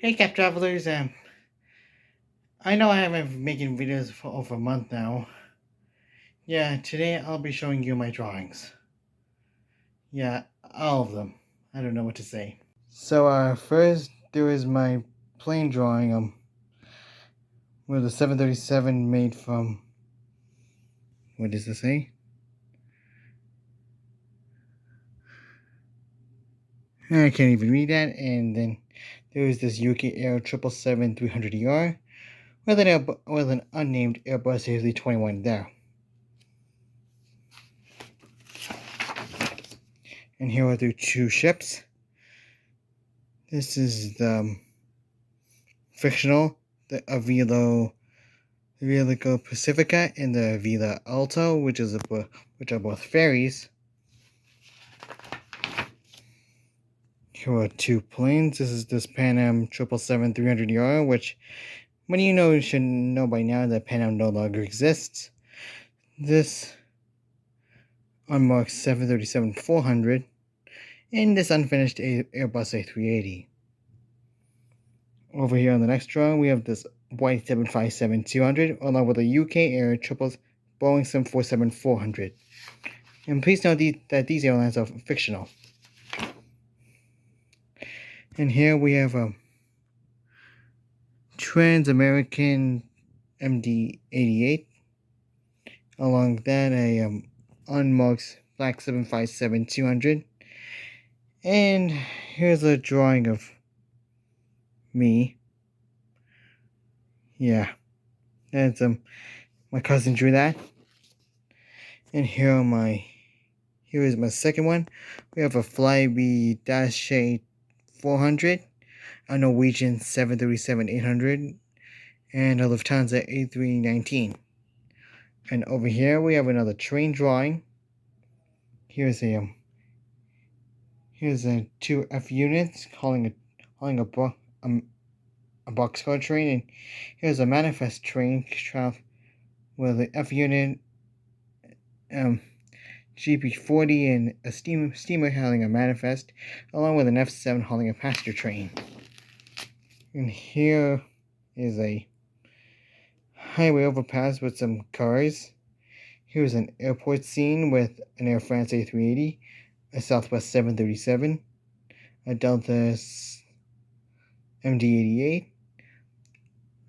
Hey, cab travelers. I know I haven't been making videos for over a month now. Yeah, today I'll be showing you my drawings. Yeah, all of them. I don't know what to say. So, first there is my plane drawing. With a 737 made from. What does this say? I can't even read that. And then there is this UK Air 777-300ER with an unnamed Airbus A321 there. And here are the two ships. This is the fictional, the Avilo Pacifica, and the Avila Alto, which are both ferries. Here are two planes. This is this Pan Am 777-300ER, which many of you should know by now that Pan Am no longer exists. This unmarked 737-400, and this unfinished Airbus A380. Over here on the next drawing, we have this white 757-200, along with a UK Air Boeing 747-400. And please note that these airlines are fictional. And here we have a Trans-American MD-88. Along that, a unmarked black 757-200. And here's a drawing of me. Yeah, that's my cousin drew that. And here is my second one. We have a Flybe Dash 400, a Norwegian 737-800, and a Lufthansa A319. And over here we have another train drawing. Here's a two F units hauling a boxcar train, and here's a manifest train with an F unit, GP40, and a steamer hauling a manifest, along with an F7 hauling a passenger train. And here is a highway overpass with some cars. Here's an airport scene with an Air France A380, a Southwest 737, a Delta MD-88,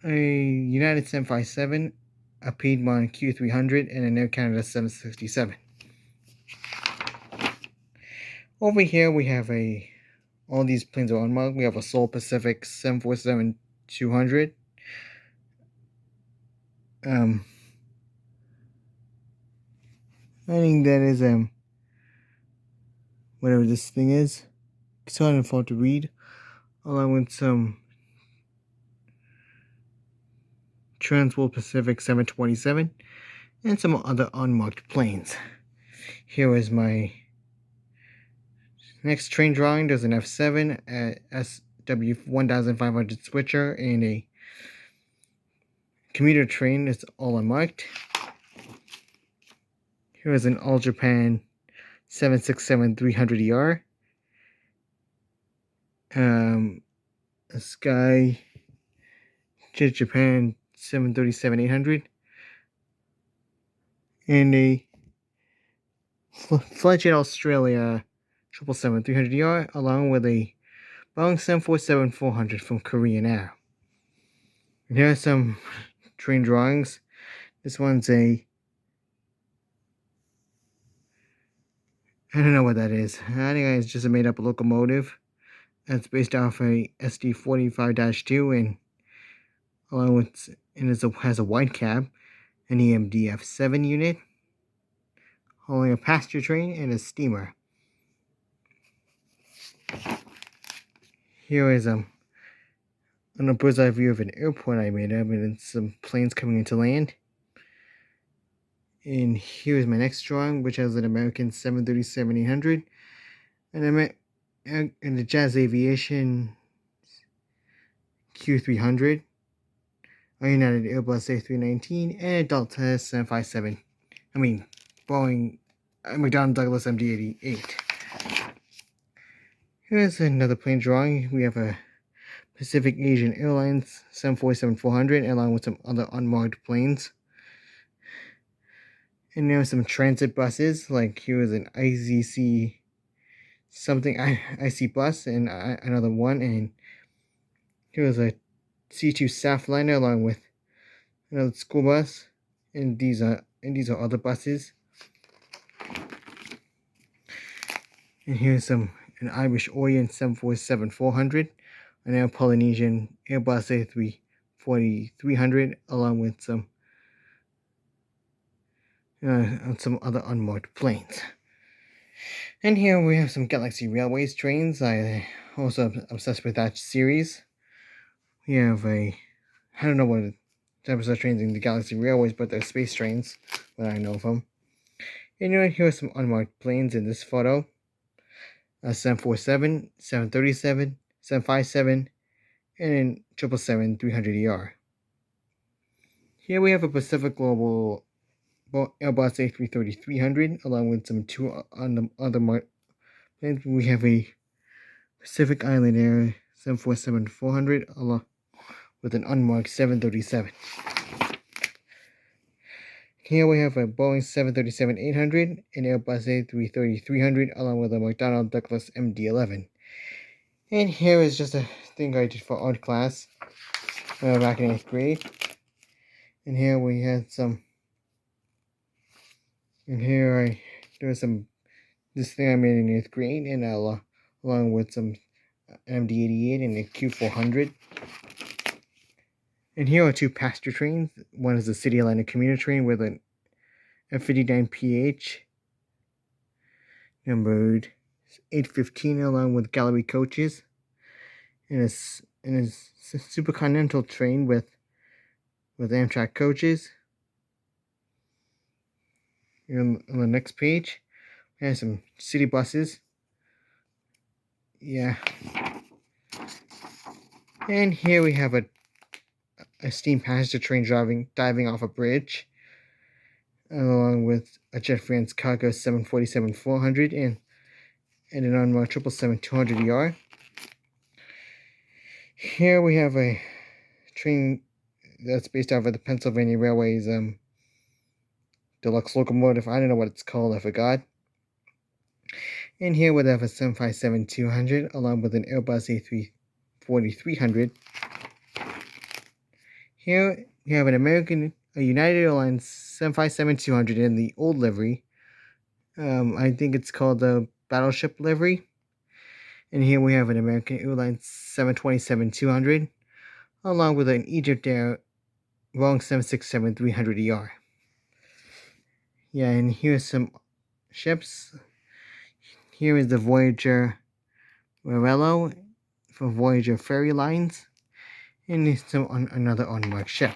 a United 757, a Piedmont Q300, and an Air Canada 767. Over here we have all these planes are unmarked. We have a Seoul Pacific 747-200. I think that is whatever this thing is. It's hard and to read. Along with some Trans-World Pacific 727 and some other unmarked planes. Here is my next train drawing. There's an F7, a SW1500 switcher, and a commuter train. It's all unmarked. Here is an All Japan 767-300ER. A Sky Jet Japan 737-800. And a Flightjet Australia 777-300ER, along with a Boeing 747-400 from Korean Air. And here are some train drawings. This one's I don't know what that is. I think it's just a made-up locomotive. That's based off a SD45-2, and along with it has a wide cab, an EMD F7 unit, hauling a passenger train, and a steamer. Here is on a bird's eye view of an airport I made up, and some planes coming into land. And here is my next drawing, which has an American 737-800, and the Jazz Aviation Q300, a United Airbus A319, and a Delta 757. Boeing McDonnell Douglas MD-88. Here's another plane drawing. We have a Pacific Asian Airlines 747-400, along with some other unmarked planes. And there are some transit buses, like here is an IZC something IC bus and another one, and here is a C2 Safliner along with another school bus, and these are other buses. And here's an Irish Orient 747-400, an Air Polynesian Airbus A340-300, along with some other unmarked planes. And here we have some Galaxy Railways trains. I also obsessed with that series. We have I don't know what types of trains in the Galaxy Railways, but they're space trains that I know of them. And here are some unmarked planes in this photo. 747, 737, 757, and an 777-300ER. Here we have a Pacific Global Airbus A330-300, along with some two other marked planes. We have a Pacific Island Air 747-400, along with an unmarked 737. Here we have a Boeing 737-800, an Airbus A330-300, along with a McDonnell Douglas MD-11. And here is just a thing I did for art class back in 8th grade. And here we had some. And here there's this thing I made in 8th grade, and along with some MD-88 and a Q400. And here are two passenger trains. One is a City Atlanta commuter train with an F59PH numbered 815, along with gallery coaches, and a supercontinental train with Amtrak coaches. And on the next page, we have some city buses. Yeah. And here we have a steam passenger train diving off a bridge, along with a Jet France Cargo 747-400 and an unmarked 777-200ER. Here we have a train that's based off of the Pennsylvania Railway's deluxe locomotive. I don't know what it's called, I forgot. And here we have a 757-200, along with an Airbus A340-300. Here we have a United Airlines 757-200 in the old livery. I think it's called the Battleship livery. And here we have an American Airlines 727-200, along with an Egypt Air Boeing 767-300ER. Yeah, and here's some ships. Here is the Voyager Morello for Voyager Ferry Lines, and another unmarked ship.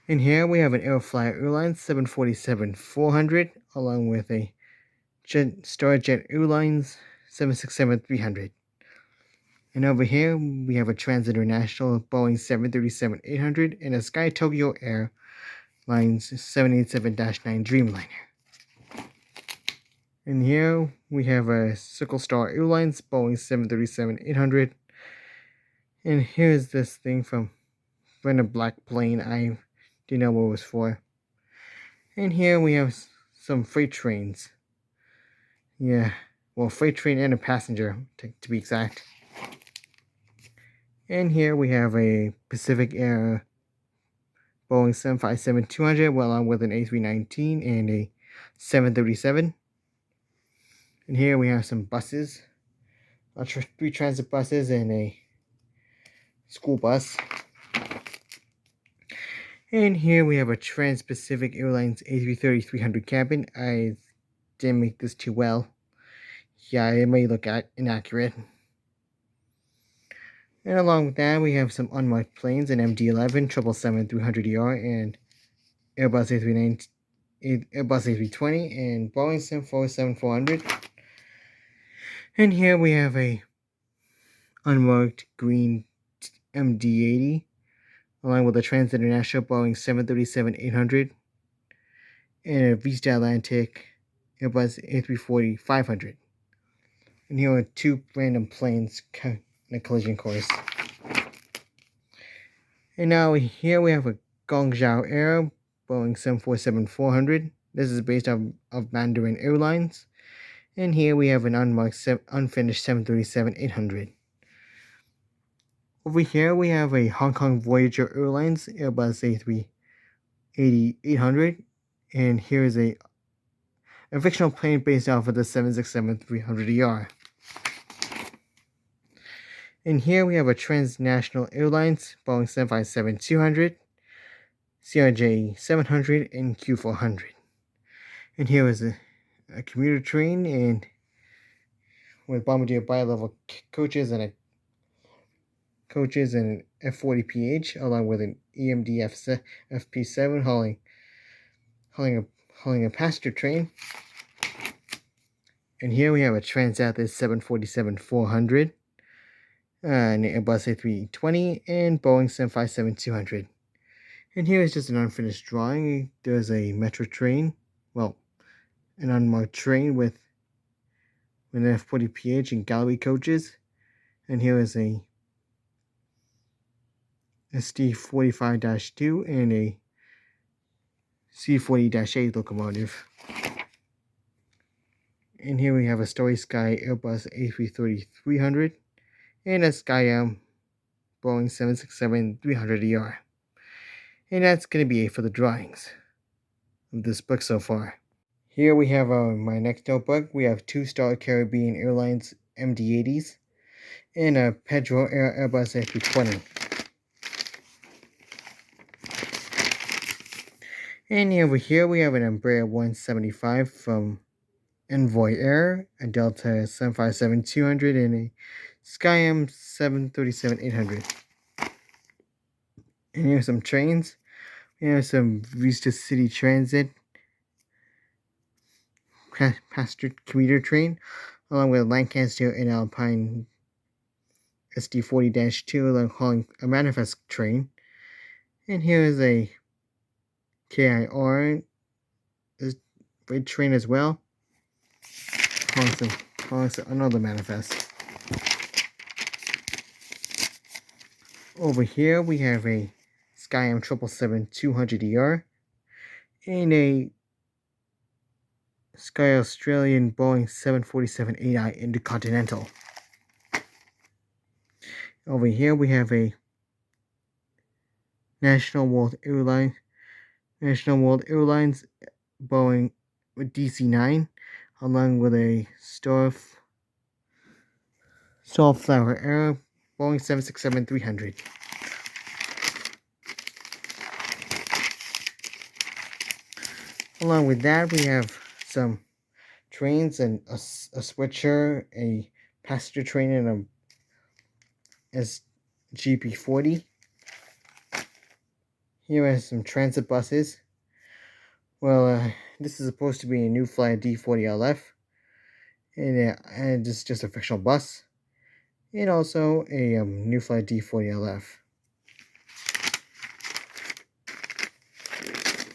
And here we have an Aeroflyer Airlines 747-400, along with a Starjet Airlines 767-300. And over here we have a Trans International Boeing 737-800 and a Sky Tokyo Airlines 787-9 Dreamliner. And here we have a Circle Star Airlines Boeing 737-800. And here's this thing from a black plane. I didn't know what it was for. And here we have some freight trains. Yeah, well, freight train and a passenger, to be exact. And here we have a Pacific Air Boeing 757-200, along with an A319 and a 737. And here we have some buses, 3 transit buses and a school bus. And here we have a Trans-Pacific Airlines A330-300 cabin. I didn't make this too well. Yeah, it may look inaccurate. And along with that, we have some unmarked planes, an MD-11, 777-300ER, and Airbus A320, and Boeing 747-400. And here we have a unmarked green MD-80, along with a Trans International Boeing 737-800, and a Vista Atlantic Airbus A340-500. And here are 2 random planes in a collision course. And now here we have a Guangzhou Air Boeing 747-400. This is based off of Mandarin Airlines. And here we have an unfinished 737-800. Over here we have a Hong Kong Voyager Airlines Airbus A380-800. And here is a fictional plane based off of the 767-300ER. And here we have a Transnational Airlines Boeing 757-200, CRJ-700, and Q400. And here is a commuter train and with Bombardier bi-level coaches and an F40PH along with an EMD FP7 hauling a passenger train. And here we have a Transatlas 747-400, an Airbus A320, and Boeing 757-200. And here is just an unfinished drawing. There's a metro train, well, an unmarked train with an F40PH and gallery coaches. And here is a SD45-2 and a C40-8 locomotive. And here we have a Starry Sky Airbus A330-300 and a Skyam Boeing 767-300ER. And that's going to be it for the drawings of this book so far. Here we have my next notebook. We have 2 Star Caribbean Airlines MD-80s and a Pedro Air Airbus A320. And over here we have an Embraer 175 from Envoy Air, a Delta 757-200, and a Skyam 737-800. And here's some trains. We have some Vista City Transit passenger commuter train, along with Lancaster and Alpine SD40-2, along hauling a manifest train. And here is a KIR freight train as well, hauling another manifest. Over here we have a Skyam 777-200ER and a Sky Australian Boeing 747-8i Intercontinental. Over here we have a National World Airlines Boeing with DC-9, along with a Starflower Air Boeing 767-300. Along with that, we have some trains and a switcher, a passenger train, and a SGP-40. Here are some transit buses. Well, this is supposed to be a New Flyer D40LF, and this is just a fictional bus, and also a New Flyer D40LF.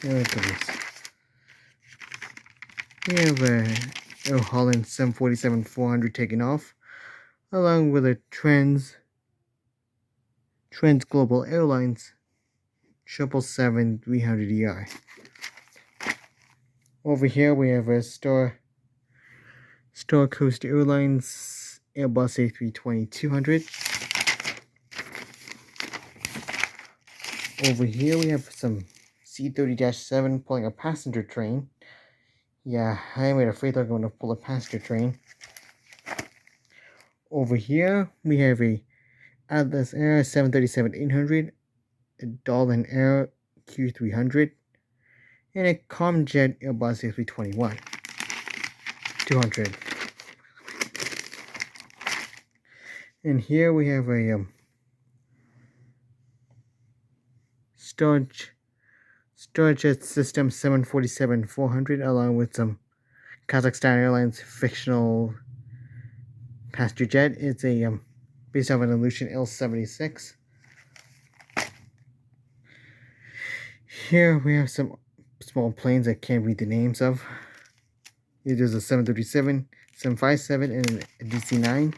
Look at this. We have a Holland 747-400 taking off, along with a Trans Global Airlines 777-300ER. Over here we have a Star Coast Airlines Airbus A320-200. Over here we have some C30-7 pulling a passenger train. Yeah, I made afraid they're going to pull a passenger train. Over here we have a Atlas Air 737-800, a Dolphin Air Q300, and a Comjet Airbus A321-200. And here we have a Starjet System 747-400, along with some Kazakhstan Airlines fictional passenger jet. It's a based off an Ilyushin Il-76. Here we have some small planes I can't read the names of. There's a 737, 757, and a DC-9.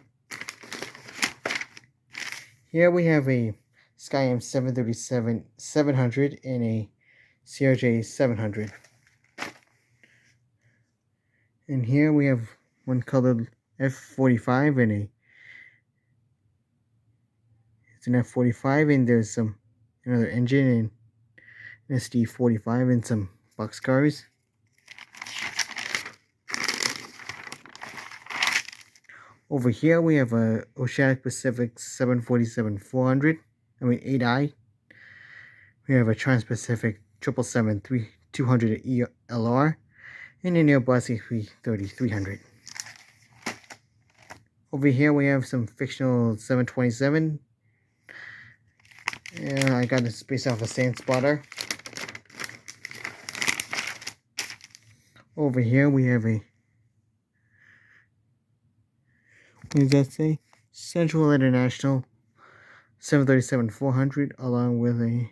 Here we have a Skyrim 737-700 and a CRJ 700. And here we have one colored F45 and it's an F45, and there's another engine and an SD45 and some boxcars. Over here we have a Oceanic Pacific 747-400. 8i. We have a Trans-Pacific 777-200 LR and an Airbus A330-300. Over here we have some fictional 727. Yeah, I got this based off a sand spotter. Over here we have a, what does that say? Central International 737-400 along with a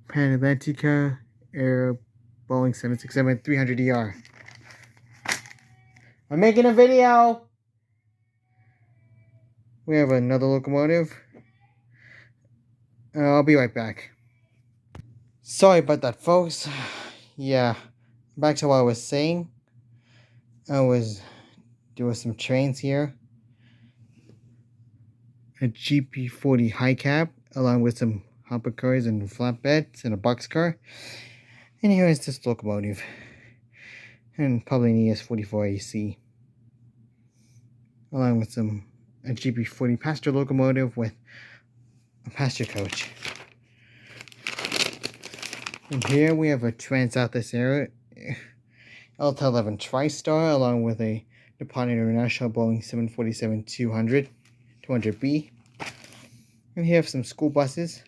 Pan Atlantica Air Boeing 767-300ER. I'm making a video! We have another locomotive. I'll be right back. Sorry about that, folks. Yeah, back to what I was saying. I was doing some trains here. A GP40 high cab, along with some hopper cars and flatbeds and a boxcar. And here is this locomotive. And probably an ES44 AC. Along with a GP40 passenger locomotive with a passenger coach. And here we have a Trans-Southeast Area L-11 TriStar along with a Nippon International Boeing 747-200B. And here have some school buses.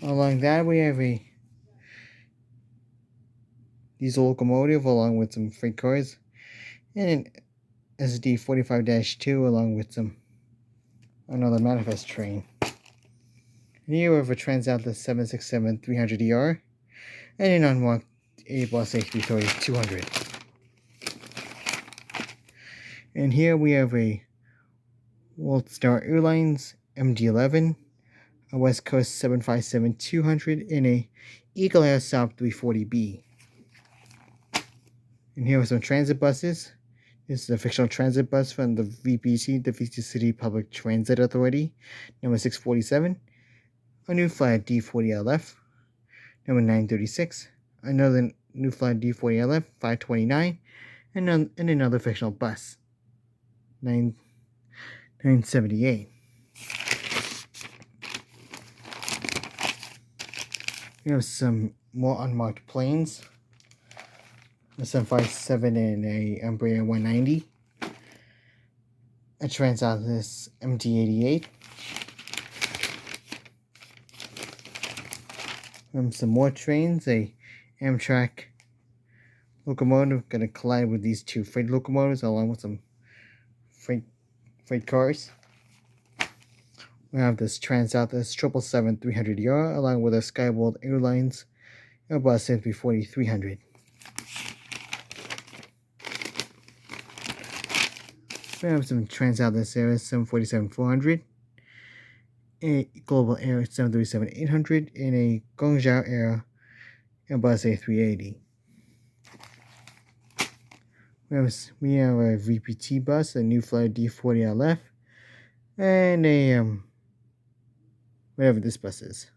Along that we have a diesel locomotive along with some freight cars. And an SD45-2 along with another manifest train. And here we have a Trans-Atlas 767-300ER and an unmarked Airbus A330-200. And here we have a World Star Airlines MD-11, a West Coast 757-200, and a Eagle Air South 340B. And here are some transit buses. This is a fictional transit bus from the VPC, the Vista City Public Transit Authority, number 647. A New Flyer D40LF, number 936. Another New Flyer D40LF, 529. And another fictional bus, 978. We have some more unmarked planes. A 757 and a Embraer 190. A Trans-Atlas MD-88. Some more trains. A Amtrak locomotive going to collide with these two freight locomotives along with some freight cars. We have this Trans-Atlas 777-300ER along with a Skyworld Airlines Airbus A340-300. We have some Trans-Atlas Air 747-400, a Global Air 737-800, and a Guangzhou Air Airbus A380. We have a VPT bus, a New Flyer D40LF, and a whatever this bus is.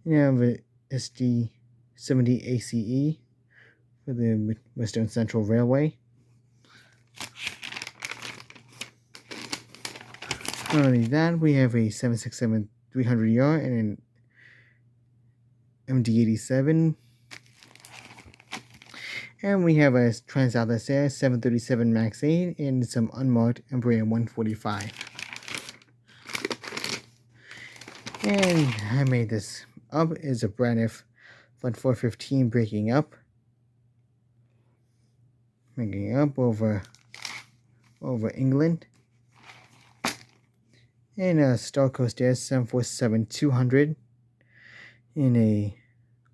We have a SD70 ACE for the Western Central Railway. Not only that, we have a 767-300ER and an MD-87. And we have a Trans-Atlas Air 737 MAX 8 and some unmarked Embraer 145. And I made this up. Is a brand new Flight 415 breaking up over England. And a Star Coast Air 747-200 in a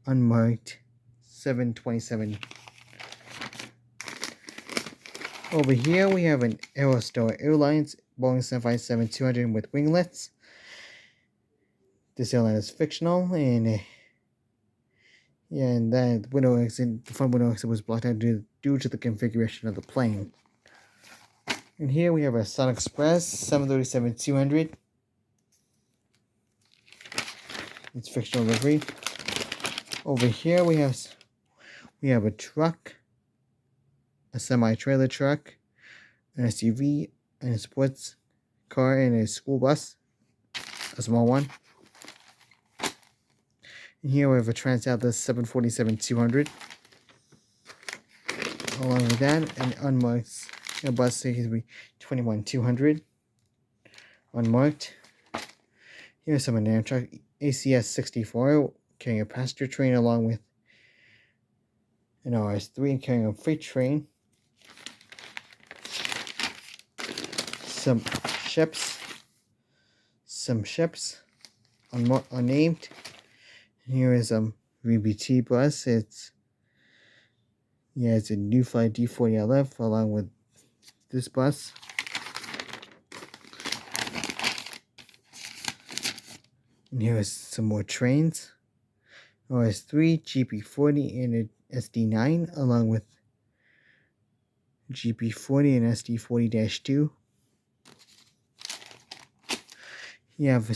unmarked 727 Over here we have an Airlines Boeing 757-200 with winglets. This airline is fictional, and and that window exit, the front window exit was blocked out due to the configuration of the plane. And here we have a Sun Express 737-200. It's fictional livery. Over here we have a truck, a semi-trailer truck, an SUV, and a sports car, and a school bus, a small one. And here we have a Trans Atlas 747-200. Along with that, an unmarked Airbus A321-200. Unmarked. Here's some Amtrak ACS-64 carrying a passenger train along with an RS-3 carrying a freight train. Some ships unnamed. Here is VBT bus. It's a new flight D40LF along with this bus. And here is some more trains. RS3, GP40, and an SD9 along with GP40 and SD40-2. You have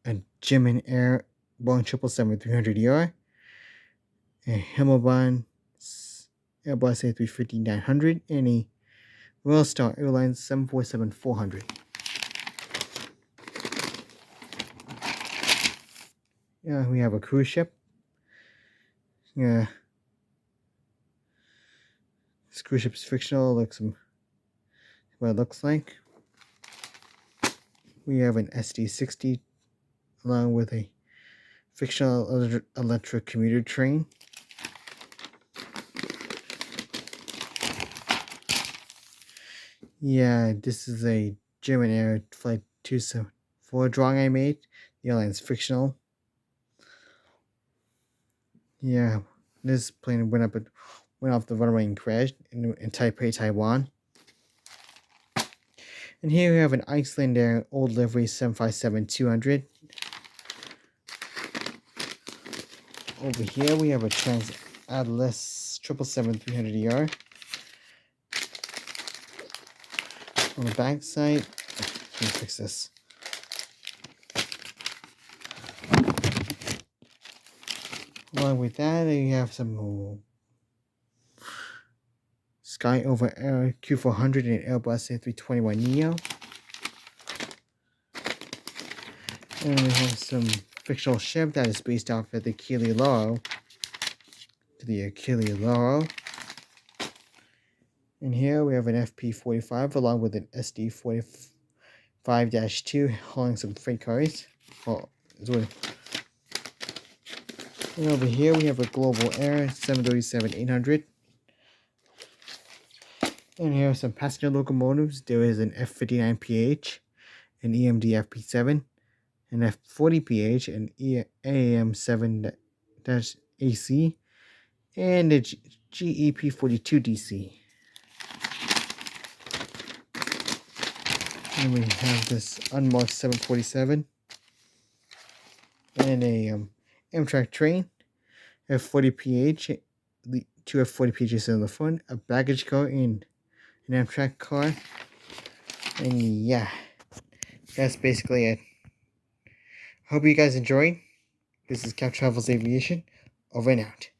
a German Air Boeing 777-300ER, a Himmelbahn Airbus A350-900, and a Royal Star Airlines 747-400. We have a cruise ship. This cruise ship is fictional. Looks what it looks like. We have an SD60 along with a fictional electric commuter train. This is a German Air Flight 274 drawing I made. The airline's fictional. This plane went off the runway and crashed in Taipei, Taiwan. And here we have an Iceland Air old livery 757-200. Over here we have a Trans Atlas 777-300ER. On the back side, let me fix this. Along with that, you have some Sky over Air Q400 and Airbus A321neo. And we have some fictional ship that is based off of the Achille Lauro. And here we have an FP45 along with an SD45-2 hauling some freight cars. And over here we have a Global Air 737-800. And here are some passenger locomotives. There is an F59PH, an EMD FP7, an F40PH, an AAM7-AC, and a GEP42DC. And we have this unmarked 747 and a Amtrak train, F40PH, two F40PHs in the front, a baggage car, and an Amtrak car. And that's basically it. Hope you guys enjoyed. This is Cap Travels Aviation. Over and out.